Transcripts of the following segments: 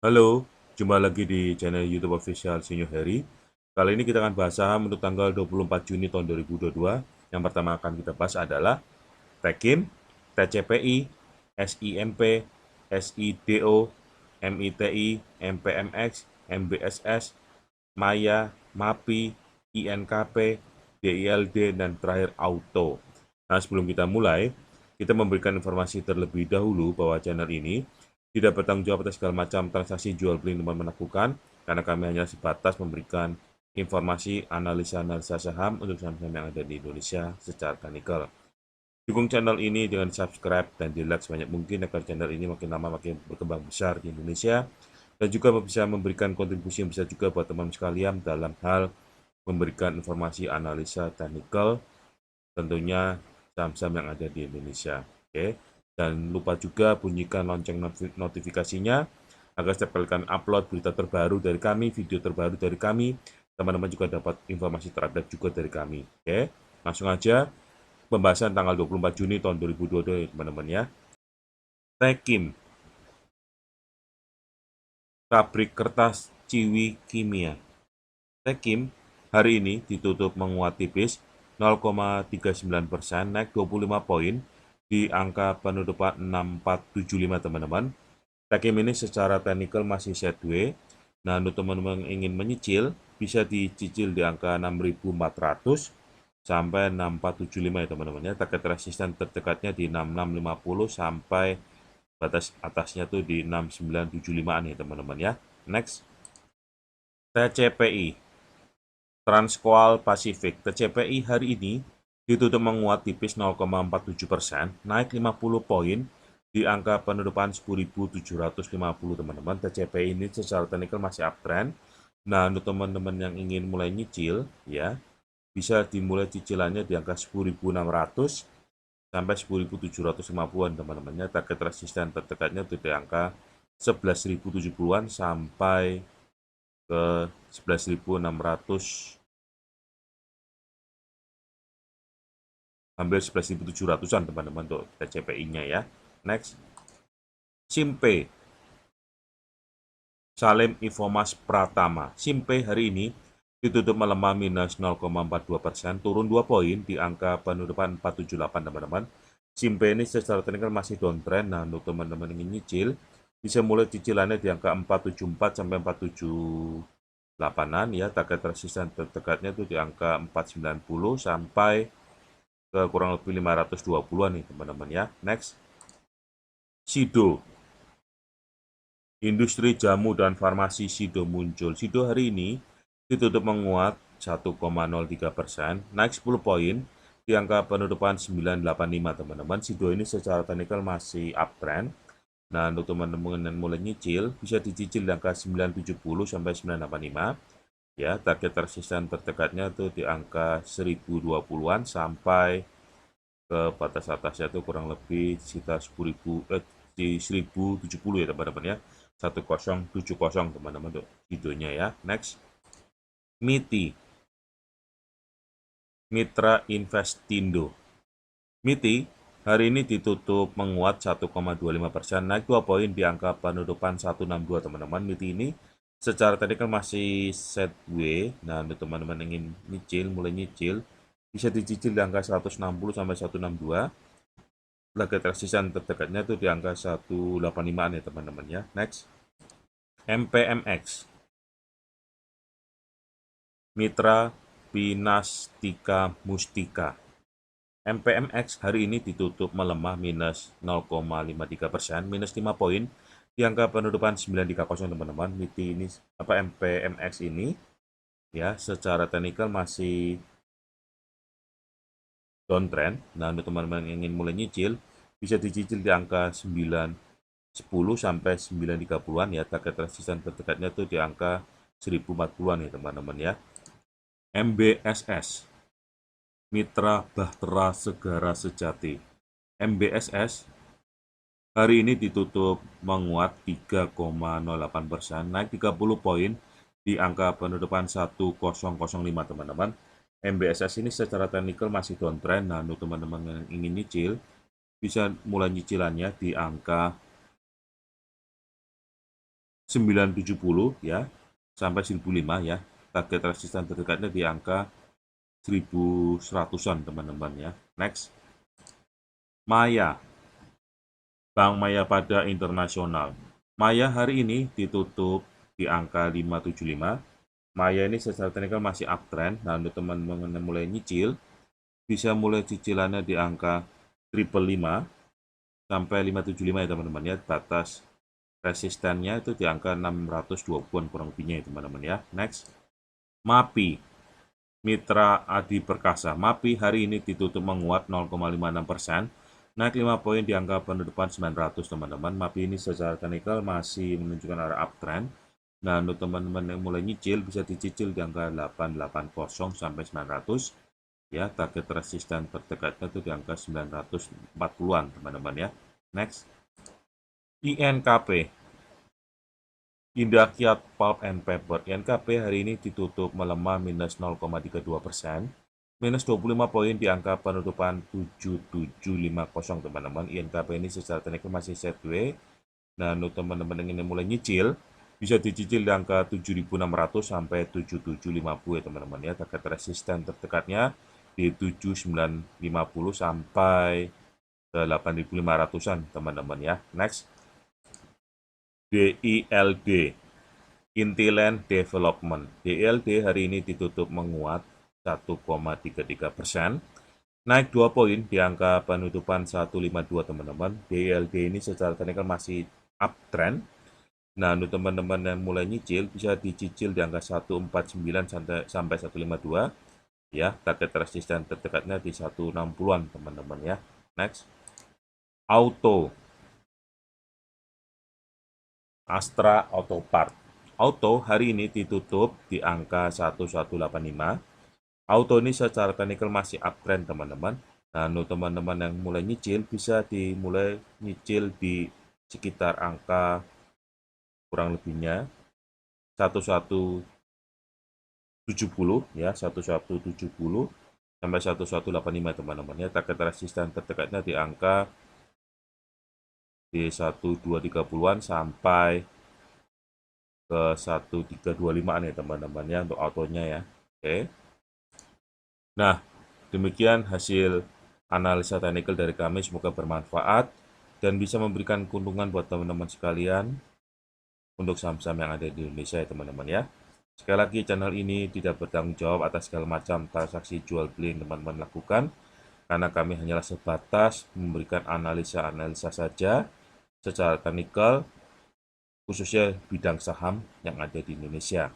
Halo, jumpa lagi di channel YouTube Official Senior Heri. Kali ini kita akan bahas saham untuk tanggal 24 Juni tahun 2022. Yang pertama akan kita bahas adalah Tekim, TCPI, SIMP, SIDO, MITI, MPMX, MBSS, Maya, MAPI, INKP, DILD, dan terakhir Auto. Nah, sebelum kita mulai, kita memberikan informasi terlebih dahulu bahwa channel ini tidak bertanggung jawab atas segala macam transaksi jual beli yang teman-teman lakukan, karena kami hanya sebatas memberikan informasi analisa-analisa saham untuk saham-saham yang ada di Indonesia secara teknikal. Dukung channel ini dengan subscribe dan di like sebanyak mungkin agar channel ini makin lama makin berkembang besar di Indonesia dan juga bisa memberikan kontribusi yang besar juga buat teman sekalian dalam hal memberikan informasi analisa teknikal tentunya saham-saham yang ada di Indonesia. Oke. Dan lupa juga bunyikan lonceng notifikasinya agar setiap kali kami upload berita terbaru dari kami, video terbaru dari kami, teman-teman juga dapat informasi terupdate juga dari kami. Oke. Langsung aja pembahasan tanggal 24 Juni tahun 2022 teman-teman ya. Tekim, pabrik kertas Ciwi Kimia. Tekim hari ini ditutup menguat tipis 0,39%, naik 25 poin di angka penutupan 6475 teman-teman. Tekim ini secara teknikal masih sideways. Nah, untuk teman-teman yang ingin menyicil, bisa dicicil di angka 6400 sampai 6475 ya teman-teman ya. Target resisten terdekatnya di 6650 sampai batas atasnya tuh di 6975-an ya teman-teman ya. Next, TCPI, Transcoal Pacific. TCPI hari ini ditutup menguat tipis 0,47%, naik 50 poin di angka penutupan 10.750 teman-teman. TCPI ini secara teknikal masih uptrend. Nah, untuk teman-teman yang ingin mulai nyicil ya, bisa dimulai cicilannya di angka 10.600 sampai 10.750-an teman-temannya. Target resisten terdekatnya itu di angka 11.070-an sampai ke 11.600, hampir 11.700-an teman-teman untuk TCPI-nya ya. Next, Simpe, Salim Infomas Pratama. Simpe hari ini ditutup melemah minus 0,42%, turun 2 poin di angka penutupan 478 teman-teman. Simpe ini secara teknikal masih downtrend. Nah, untuk teman-teman yang ingin nyicil, bisa mulai cicilannya di angka 474 sampai 478-an ya. Target resisten terdekatnya itu di angka 490 sampai ke kurang lebih 520-an nih teman-teman ya. Next, Sido, industri jamu dan farmasi Sido muncul. Sido hari ini ditutup menguat 1,03%, naik 10 poin di angka penutupan 985 teman-teman. Sido ini secara teknikal masih uptrend. Nah, untuk teman-teman yang mulai nyicil, bisa dicicil di angka 970 sampai 985. Ya, target resisten terdekatnya itu di angka 1020-an sampai ke batas atasnya itu kurang lebih sekitar 10.000 di 1070 ya teman-teman ya. 1070 teman-teman untuk videonya ya. Next, MITI, Mitra Investindo. MITI hari ini ditutup menguat 1,25%, naik 2 poin di angka penutupan 162 teman-teman. MITI ini secara teknikal masih sideways. Nah, untuk teman-teman yang ingin nyicil, mulai nyicil, bisa dicicil di angka 160 sampai 162. Target resisten terdekatnya itu di angka 185-an ya teman-teman ya. Next, MPMX, Mitra Pinastika Mustika. MPMX hari ini ditutup melemah minus 0,53%, minus 5 poin di angka penutupan 930 teman-teman. MITI ini MPMX ini ya secara teknikal masih downtrend. Nah, untuk teman-teman yang ingin mulai nyicil, bisa dicicil di angka 910 sampai 930-an ya. Target resisten terdekatnya itu di angka 1040-an ya teman-teman ya. MBSS, Mitra Bahtera Segara Sejati. MBSS hari ini ditutup menguat 3,08%, naik 30 poin di angka penutupan 1005 teman-teman. MBSS ini secara teknikal masih downtrend. Nah, untuk teman-teman yang ingin nyicil, bisa mulai nyicilannya di angka 970 ya sampai 1005 ya. Target resisten terdekatnya di angka 1100-an teman-teman ya. Next. Maya. Bank Maya pada internasional. Maya hari ini ditutup di angka 575. Maya ini secara teknikal masih uptrend. Nah, untuk teman-teman yang mulai nyicil, bisa mulai cicilannya di angka 555 sampai 575 ya teman-teman ya. Batas resistennya itu di angka 620-an kurang lebihnya ya teman-teman ya. Next. MAPI. Mitra Adi Perkasa. MAPI hari ini ditutup menguat 0,56%. Naik 5 poin di angka penutupan 900 teman-teman. MAPI ini secara teknikal masih menunjukkan arah uptrend. Nah, untuk teman-teman yang mulai nyicil bisa dicicil di angka 880 sampai 900. Ya, target resisten terdekatnya itu di angka 940-an teman-teman ya. Next. INKP. Indah Kiat Pulp and Paper. INKP hari ini ditutup melemah minus 0,32%. Minus 25 poin di angka penutupan 7750 teman-teman. INKP ini secara teknikal masih sideways. Nah, untuk teman-teman yang ingin mulai nyicil, bisa dicicil di angka 7.600 sampai 7.750 ya teman-teman ya. Target resisten terdekatnya di 7.950 sampai ke 8.500-an teman-teman ya. Next. DILD. Intiland Development. DILD hari ini ditutup menguat 1,33%. Naik 2 poin di angka penutupan 152 teman-teman. DILD ini secara teknikal masih uptrend. Nah, untuk teman-teman yang mulai nyicil bisa dicicil di angka 149 sampai 152 ya. Target resisten terdekatnya di 160-an teman-teman ya. Next. Auto. Astra Auto Part. Auto hari ini ditutup di angka 1185. Auto ini secara teknikal masih uptrend teman-teman. Nah, untuk teman-teman yang mulai nyicil bisa dimulai nyicil di sekitar angka kurang lebihnya 1170 ya, 1170 sampai 1185 teman-teman ya. Target resisten terdekatnya di angka di 1230-an sampai ke 1325-an ya teman-teman ya untuk autonya ya. Oke. Nah, demikian hasil analisa teknikal dari kami, semoga bermanfaat dan bisa memberikan keuntungan buat teman-teman sekalian untuk saham-saham yang ada di Indonesia ya teman-teman ya. Sekali lagi, channel ini tidak bertanggung jawab atas segala macam transaksi jual beli yang teman-teman lakukan, karena kami hanyalah sebatas memberikan analisa-analisa saja secara teknikal, khususnya bidang saham yang ada di Indonesia.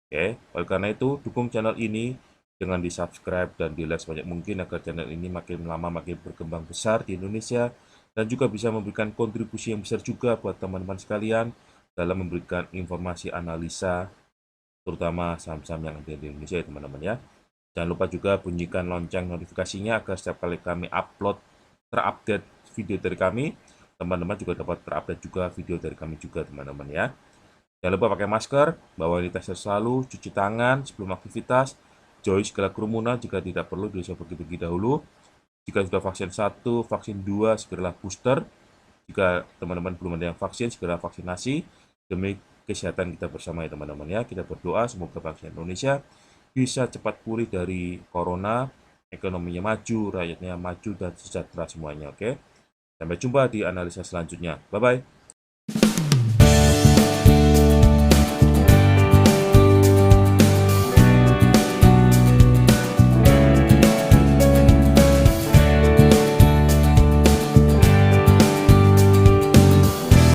Oke, oleh karena itu, dukung channel ini dengan di-subscribe dan di-like sebanyak mungkin agar channel ini makin lama makin berkembang besar di Indonesia dan juga bisa memberikan kontribusi yang besar juga buat teman-teman sekalian dalam memberikan informasi analisa terutama saham-saham yang ada di Indonesia ya teman-teman ya. Jangan lupa juga bunyikan lonceng notifikasinya agar setiap kali kami upload terupdate video dari kami, teman-teman juga dapat terupdate juga video dari kami juga teman-teman ya. Jangan lupa pakai masker, bawa sanitizer selalu, cuci tangan sebelum aktivitas, jauhi segala kerumunan jika tidak perlu, diusahakan terlebih dahulu. Jika sudah vaksin 1, vaksin 2, segeralah booster. Jika teman-teman belum ada yang vaksin, segera vaksinasi demi kesehatan kita bersama ya teman-teman ya. Kita berdoa semoga bangsa Indonesia bisa cepat pulih dari corona, ekonominya maju, rakyatnya maju dan sejahtera semuanya. Oke. Sampai jumpa di analisa selanjutnya. Bye-bye.